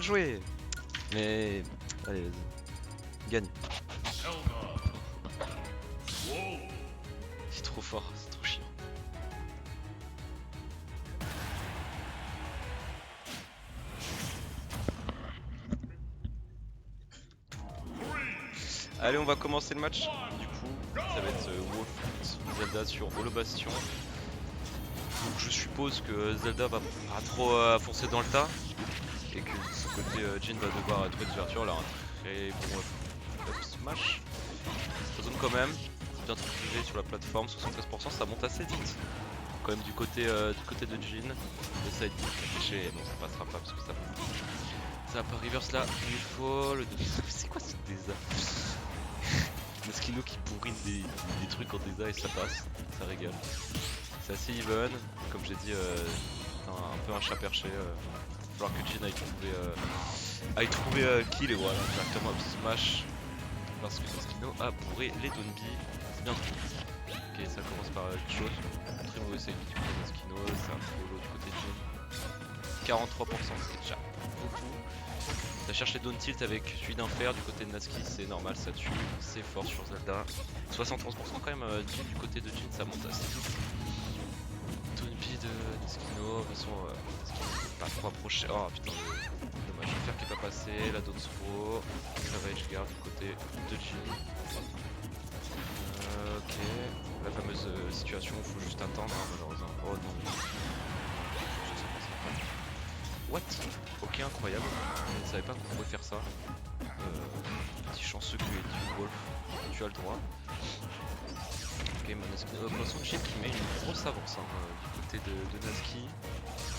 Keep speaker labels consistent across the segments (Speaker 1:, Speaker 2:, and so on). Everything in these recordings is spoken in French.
Speaker 1: jouer. Mais allez, vas-y. Gagne. C'est trop fort, c'est trop chiant. Allez, on va commencer le match. Du coup, ça va être Wolf Zelda sur Holo Bastion. Donc je suppose que Zelda va pas trop foncer dans le tas et que de son côté Jin va devoir trouver des ouvertures. Là, un très bon up smash. Ça zone quand même, c'est bien triplé sur la plateforme, 73%, ça monte assez vite. Quand même du côté de Jin, le side caché, non ça passera pas parce que ça va pas reverse là, il faut le c'est quoi ce désastre? Le skino qui pourrit des trucs en désastre et ça passe, ça régale. C'est assez even, comme j'ai dit, un peu un chat perché. Il va falloir que Jin aille trouver kill et voilà, directement up smash. Parce que ce skino a bourré les Donbi, c'est bien trouvé. Ok, ça commence par quelque chose. Très mauvais save du côté de Skino, c'est un follow du côté de Jin. 43%, c'est déjà beaucoup. Ça cherche les down tilt avec celui d'Infer du côté de Naski, c'est normal, ça tue, c'est fort sur Zelda. 71% quand même Jin du côté de Jin, ça monte assez vite. Donbi de Skino, de toute façon, pas trop approché. Oh putain, dommage, le fer qui est pas passé, la down throw, ça va edge guard du côté de Jin. Ok, la fameuse situation où il faut juste attendre, hein, malheureusement. Oh non. What? Ok, incroyable. Je ne savais pas qu'on pouvait faire ça. Petit chanceux que du Wolf, tu as le droit. Ok, Poisson Jin qui met une grosse avance hein, du côté de Naski.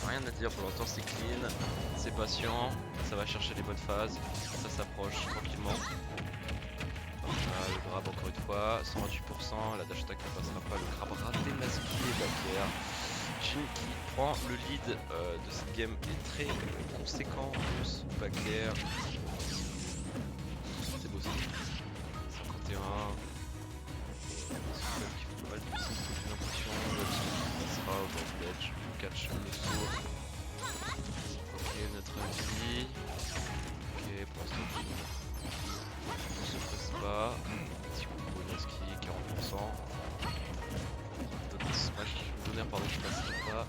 Speaker 1: Rien à dire pour l'instant, c'est clean, c'est patient, ça va chercher les bonnes phases, ça s'approche tranquillement. Le grab encore une fois, 128%, la dash attack ne passera pas, le grab raté, Naski et backer. Jin qui prend le lead de cette game est très conséquent, plus backer. C'est beau ça. 51. C'est qui fait pas mal de pouces, j'ai l'impression. Ça sera au bord de l'edge, catch le saut. Ok, notre avis. Ok, pour l'instant Jin ne se presse pas. Petit coup de Naski, 40%. Smash d'honneur, pardon, je passerai pas.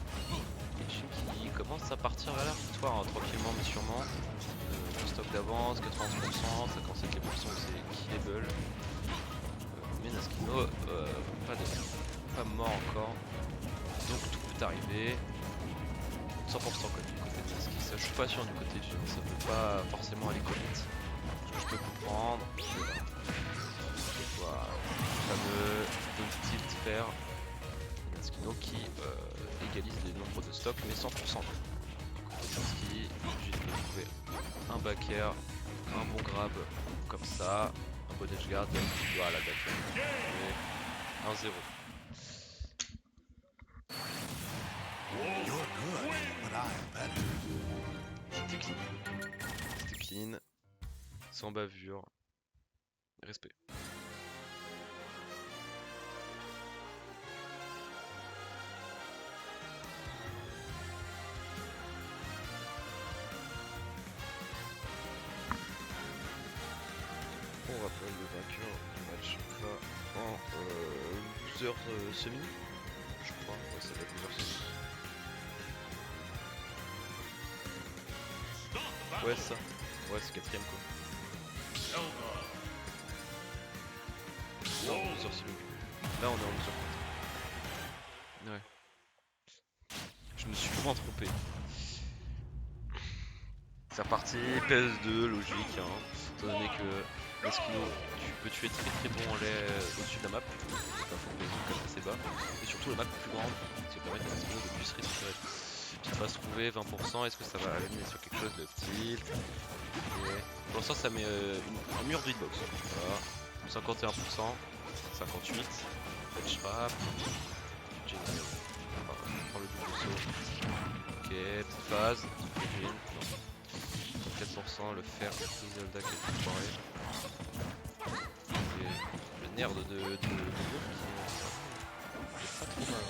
Speaker 1: Et Jin qui commence à partir vers la victoire hein, tranquillement mais sûrement. Le stock d'avance, 91%, ça commence à être les pourcents où c'est killable. Mais Naskino, pas mort encore. Donc tout peut arriver. 100% comme du côté de Naski, ça je suis pas sûr du côté de Jin, ça peut pas forcément aller commit. Ce que je peux comprendre. Voilà. Le fameux don't tilt faire. Naskino qui égalise les nombres de stock mais 100%. Naski, Jin peut trouver un back air, un bon grab comme ça, un bon edge guard, voilà d'accord. 1-0. C'était clean. C'était clean, sans bavure, respect. On rappelle le vainqueur du match va en loser semi, je crois, ouais ça va être loser semi. Ouais c'est ça, ouais c'est quatrième quoi. Non, loser semi. Là on est en loser contre. Ouais. Je me suis vraiment trompé. C'est reparti, PS2, logique, hein, étant donné que Naskino, tu peux tuer très bon en lait au-dessus de la map, c'est pas faux, comme assez bas, et surtout la map plus grande, qui va permettre à Naskino de plus respirer. Petite phase trouvée, 20%, est-ce que ça va amener sur quelque chose de tilt? Okay. Pour l'instant ça met un mur de hitbox, voilà, 51%, 58%, edge trap, on prend le double saut, ok, petite phase, non. 4%, le fer de Zelda qui est tout foiré. Et le nerf de Wolf qui est pas trop mal.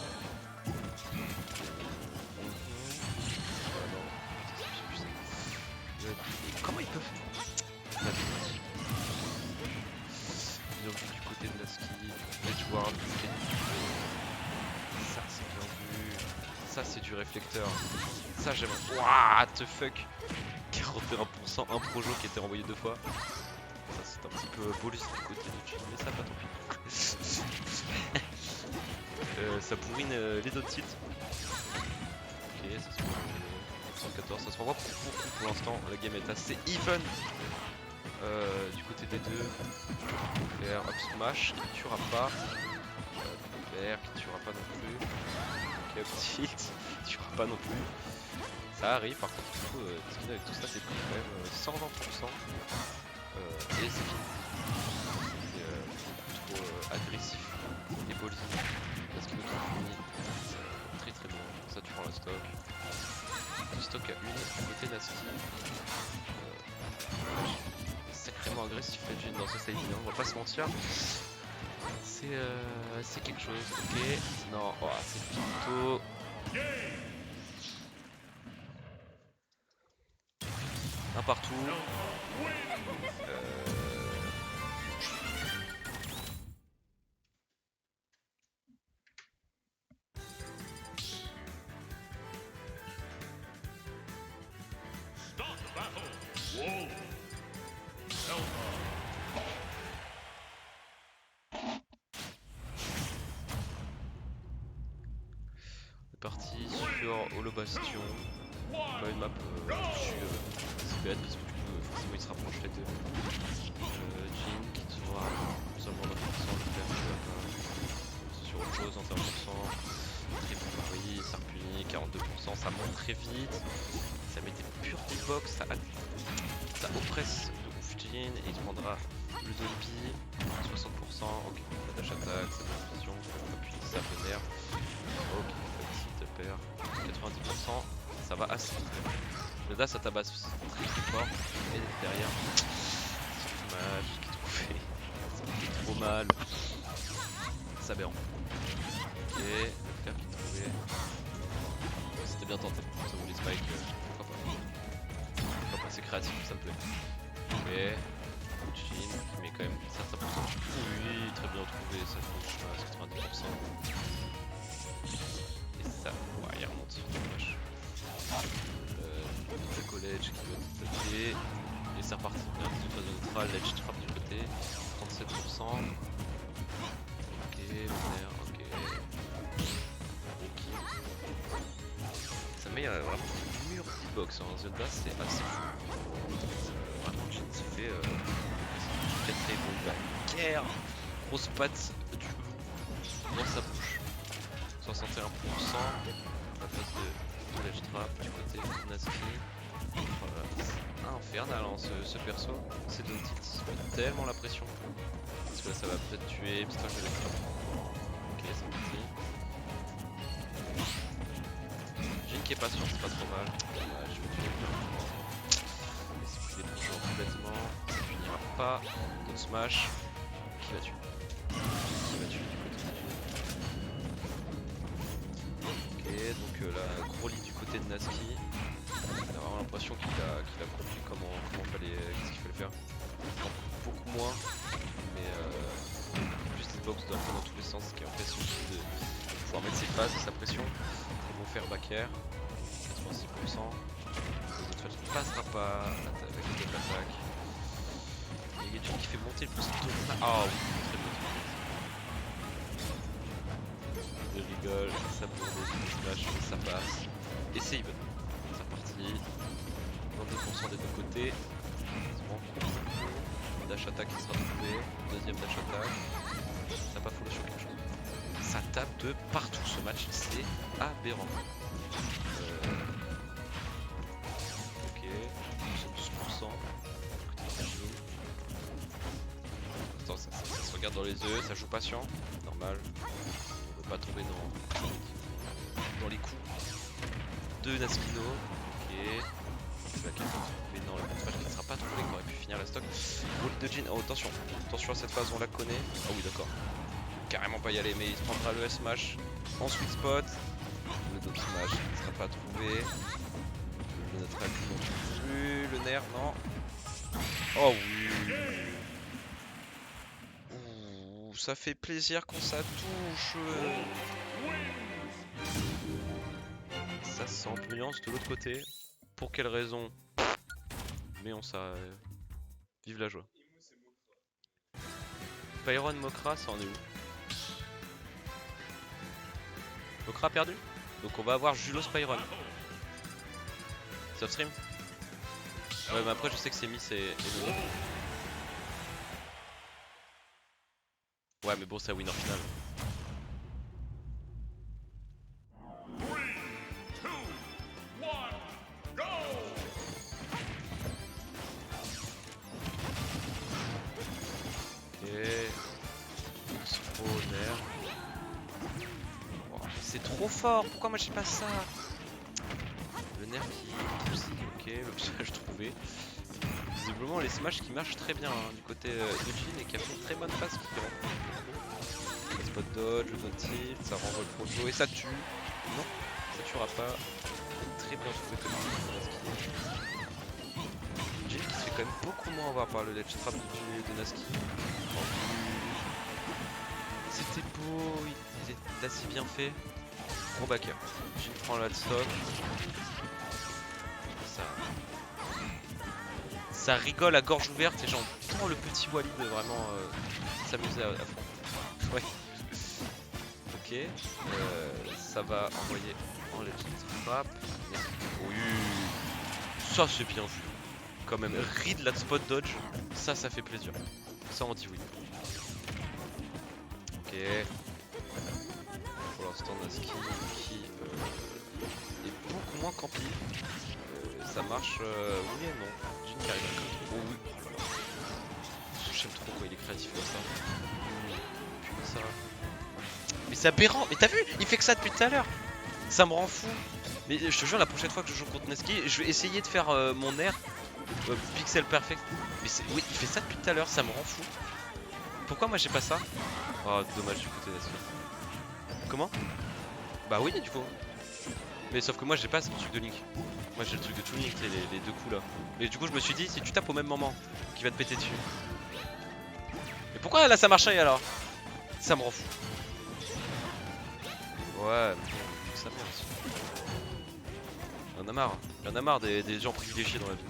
Speaker 1: Comment ils peuvent... Bien vu du côté de Nasky, Edward, ça c'est bien vu, ça c'est du réflecteur, ça j'aime. What the fuck, 41%, un projo qui était renvoyé 2 fois. Ça c'est un petit peu bolus du côté du Jin, mais ça pas tant pis. Ça bourrine les autres sites. Ok, ça se voit 114, ça se renvoie beaucoup pour l'instant, la game est assez even. Du côté des deux, Claire, up smash, qui tuera pas. Claire, qui tuera pas non plus. Ok, up tilt, qui tuera pas non plus. Ça arrive, par contre, du coup, Skin avec tout ça, c'est pris quand même 120%. Et c'est fini. C'est beaucoup trop agressif et bolide. Parce qu'il est fini. Très très bon. Ça, tu prends la stock. Du stock à 1 du côté Nasky. Sacrément agressif Legend dans ce side, on va pas se mentir. C'est quelque chose, ok. Non, oh, c'est plutôt... Un partout. Parti sur Holo Bastion, pas une map assez bête parce que du coup forcément il se rapproche les deux. Jin qui sera seulement 9% de perte sur autre chose en 20%. Très bon, vous voyez, ça repunit 42%, ça monte très vite, ça met des pures hitbox, ça oppresse de ouf Jin et il se prendra le Dolby, 60%, ok, la dash attack, sa vision, appuie, ça vénère, ok. Perd 90%, ça va assez vite. Mais là ça tabasse très très fort. Et derrière, c'est dommage, ce qu'il trouvé. Ça me fait trop mal. C'est aberrant. Ok, le frère qui trouvait. C'était bien tenté. Ça voulait spike, pourquoi pas. Pourquoi pas, c'est créatif, ça me plaît. Ok, Jin qui met quand même un certain pourcentage. Oui, très bien trouvé, ça touche à 90%. Ça, ouais, il remonte, dommage. Le collège qui doit taper. Et c'est reparti. Bien, de phase neutrale, ledge trap du côté. 37%. Ok, lunaire, ok. Ok. Ça met vraiment une mur hitbox en Zelda, c'est assez fou. Vraiment, Jin se fait très très bon backer. Grosse patte du loup dans sa bouche. 61%, la phase de ledge trap du côté Nasky. Voilà. Infernal hein, ce perso, c'est deux titres, ça met tellement la pression. Parce que là ça va peut-être tuer, pistoche de ledge trap. Ok, c'est parti. Jin qui est pas sûr, c'est pas trop mal. Je vais tuer. Il est toujours complètement, ça finira pas. D'autres smash. Qui va tuer? Qui va tuer du côté de Jin? Donc là, gros lit du côté de Nasky. On a vraiment l'impression qu'il a compris comment fallait, qu'est-ce qu'il fallait faire. Beaucoup moins, mais plus les box doivent faire dans tous les sens, ce qui empêche aussi de pouvoir mettre ses phases et sa pression. Ils vont faire back air, 86%. De toute façon, ne passera pas avec le double attaque. Et il y a Jin qui fait monter le plus de temps. Ah oui, très bien. Je rigole, ça bourde, smash, ça passe. Et c'est even. C'est reparti. 22% des deux côtés. Dash attack qui sera trouvé. Deuxième dash attack. Ça n'a pas follow sur quelque chose. Ça tape de partout ce match, c'est aberrant. Ok, nous sommes 12%. Attends, ça se regarde dans les yeux, ça joue patient. Normal. Pas tomber dans les coups de Naskino. Ok. Mais non, le smash qui ne sera pas trouvé, qui aurait pu finir la stock. Route de Jin. Oh, attention. Attention à cette phase, on la connaît. Ah oui, d'accord. Carrément pas y aller, mais il se prendra le S-Smash en sweet spot. Le double smash qui ne sera pas trouvé. notre avis non plus. Le nerf, non. Oh oui. Ouh, ça fait plaisir quand ça touche. Ça sent ambiance de l'autre côté. Pour quelle raison? Mais on ça. Vive la joie. Pyron Mokra, ça en est où? Mokra perdu? Donc on va avoir Julos Pyron. C'est off stream? Ouais, mais après je sais que c'est Miss et Nono. Ouais, mais bon, c'est winner final. C'est trop fort, pourquoi moi j'ai pas ça? Le nerf qui pousse, ok, le piège trouvé. Visiblement les smash qui marchent très bien hein, du côté Eugene et qui a fait une très bonne passe. Spot dodge, no tilt, ça renvoie le proto et ça tue. Non, ça tuera pas. Très bien trouvé comme Eugene qui se fait quand même beaucoup moins avoir par le ledge trap de Naski. C'était beau, il était assez bien fait. Gros backer. Eugene prend la stock. Ça rigole à gorge ouverte et j'entends le petit Walid vraiment s'amuser à fond. Ouais. Ok. Ça va envoyer en legit trap. Oui. Ça c'est bien vu. Quand même. Read la spot dodge. Ça fait plaisir. Ça on dit oui. Ok. Pour l'instant Naski qui est beaucoup moins campy. Ça marche oui et non. J'ai une carrière comme oh oui. J'aime trop quand il est créatif comme ça. Mais c'est aberrant. Mais t'as vu? Il fait que ça depuis tout à l'heure. Ça me rend fou. Mais je te jure la prochaine fois que je joue contre Naski, je vais essayer de faire mon air pixel perfect. Mais oui il fait ça depuis tout à l'heure. Ça me rend fou. Pourquoi moi j'ai pas ça? Oh dommage du côté Naski. Comment? Bah oui du coup. Mais sauf que moi j'ai pas ce truc de Link. Moi j'ai le truc de tout Link, les deux coups là. Mais du coup je me suis dit si tu tapes au même moment qu'il va te péter dessus. Mais pourquoi là ça marchait alors? Ça me rend fou. Ouais, mais bon, ça merde. Y'en a marre. Y'en a marre des gens privilégiés dans la vie.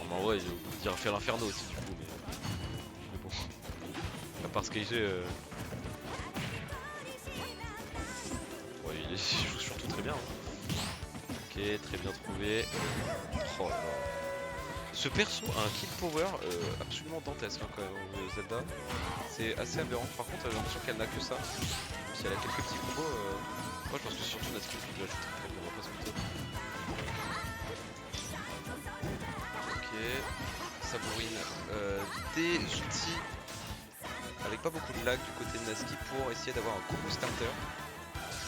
Speaker 1: Bon, en vrai, il dirait faire l'inferno aussi du coup. Mais bon. À part ce qu'il fait. Ouais, il joue surtout très bien. Hein. Ok, très bien trouvé. Oh là. Ce perso a un kill power absolument dantesque hein, quand même, Zelda. C'est assez aberrant. Par contre, j'ai l'impression qu'elle n'a que ça. Si elle a quelques petits combos, moi je pense que c'est surtout Naski qui doit ajouter très bien, on va pas se couper. Ok, Sabourine des outils avec pas beaucoup de lag du côté de Naski pour essayer d'avoir un combo starter.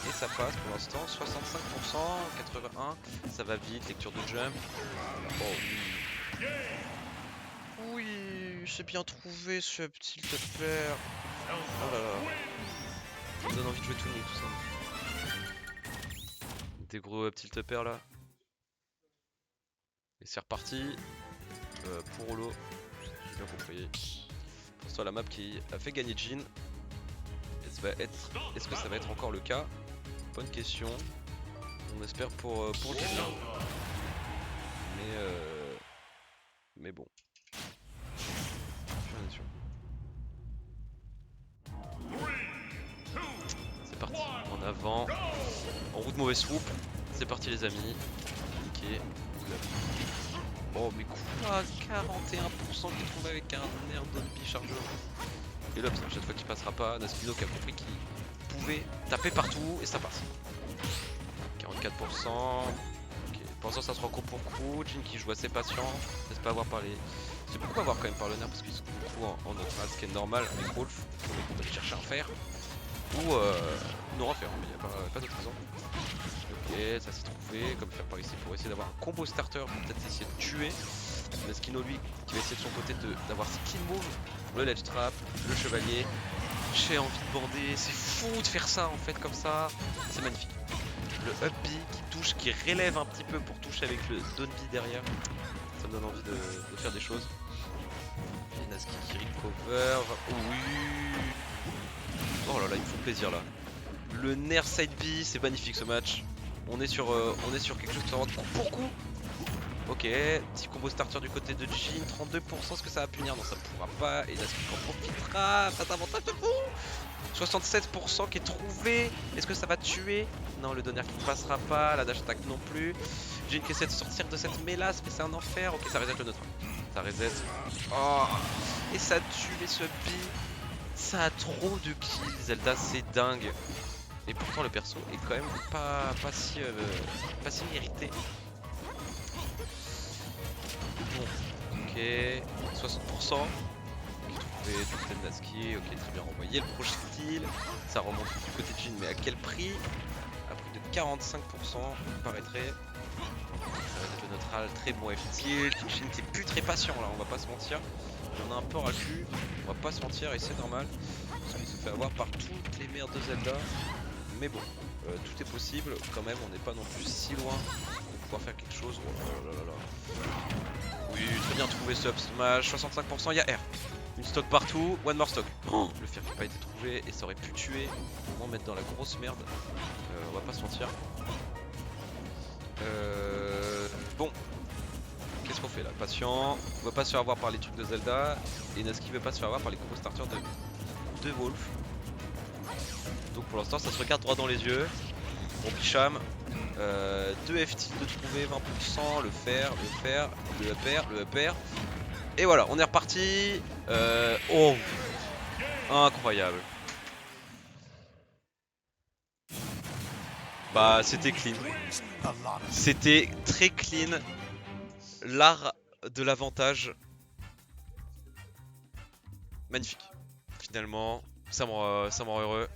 Speaker 1: Et ça passe pour l'instant, 65%, 81, ça va vite, lecture de jump. Oh oui. Oui, c'est bien trouvé ce petit père. Oh là là. Ça me donne envie de jouer tout le monde tout ça. Des gros tilt upper là. Et c'est reparti. Pour Holo. J'ai bien compris. Pour l'instant la map qui a fait gagner Jin. Est-ce que ça va être encore le cas? Bonne question. On espère pour Jin. Mais bon. C'est parti, en avant, en route mauvais swoop, c'est parti les amis. Ok. Oh mais quoi, 41% qu'il trouve avec un air d'Olby chargeur. Et là, cette fois qu'il passera pas, Naspino qui a compris qu'il pouvait taper partout et ça passe. 44%. Ok, pour l'instant ça se recourt pour coup, Jin qui joue assez patient, laisse pas avoir par les... C'est beaucoup avoir quand même par le nerf parce qu'ils sont beaucoup en neutral, ce qui est normal avec Wolf, on va aller chercher un fer. Ou non refaire, mais il n'y a pas d'autre raison. Ok, ça s'est trouvé, comme faire par ici pour essayer d'avoir un combo starter pour peut-être essayer de tuer. Naskino lui qui va essayer de son côté d'avoir ses kill moves, le ledge trap, le chevalier. J'ai envie de bander, c'est fou de faire ça en fait comme ça, c'est magnifique. Le up B qui touche, qui relève un petit peu pour toucher avec le down B derrière. Ça me donne envie de faire des choses. Et Nazki qui recover. Oui. Oh là là, ils me font plaisir là. Le Nair side B, c'est magnifique ce match. On est sur quelque chose qui s'en va coup pour coup. Ok, petit combo starter du côté de Jhin, 32%, est-ce que ça va punir? Non, ça pourra pas. Et Nazki en profitera, pas d'avantage de fou. 67% qui est trouvé. Est-ce que ça va tuer? Non, le donner qui ne passera pas, la dash attack non plus. Jhin qui essaie de sortir de cette mélasse, mais c'est un enfer. Ok, ça reset le neutral. Ça reset. Oh, et ça tue les sub B. Ça a trop de kills, Zelda, c'est dingue. Et pourtant le perso est quand même pas si mérité. Bon, ok, 60%. Qui trouvait du côté de Nazki, ok, très bien renvoyé le projectile. Ça remonte du côté de Jhin, mais à quel prix? À prix de 45%, il paraîtrait. Ça va être le neutral, très bon F-tilt. Jhin qui est plus très patient là, on va pas se mentir. Il en a un peu ras le cul, on va pas se mentir et c'est normal. Parce qu'il se fait avoir par toutes les merdes de Zelda. Mais bon, tout est possible quand même, on n'est pas non plus si loin de pouvoir faire quelque chose. Oh là là là là. Oui, très bien trouvé ce up smash, 65%, il y a R. Une stock partout, one more stock. Oh, le fer qui n'a pas été trouvé et ça aurait pu tuer, au moins mettre dans la grosse merde. On va pas se mentir. Bon, qu'est-ce qu'on fait là? Patient, on va pas se faire avoir par les trucs de Zelda. Et Nazki veut pas se faire avoir par les combos starters de Wolf. Donc pour l'instant ça se regarde droit dans les yeux. Bon Bicham, 2 F-tilt de trouver, 20%, le fer, le upper. Et voilà, on est reparti. Oh, incroyable. Bah c'était clean. C'était très clean. L'art de l'avantage. Magnifique. Finalement, ça me rend heureux.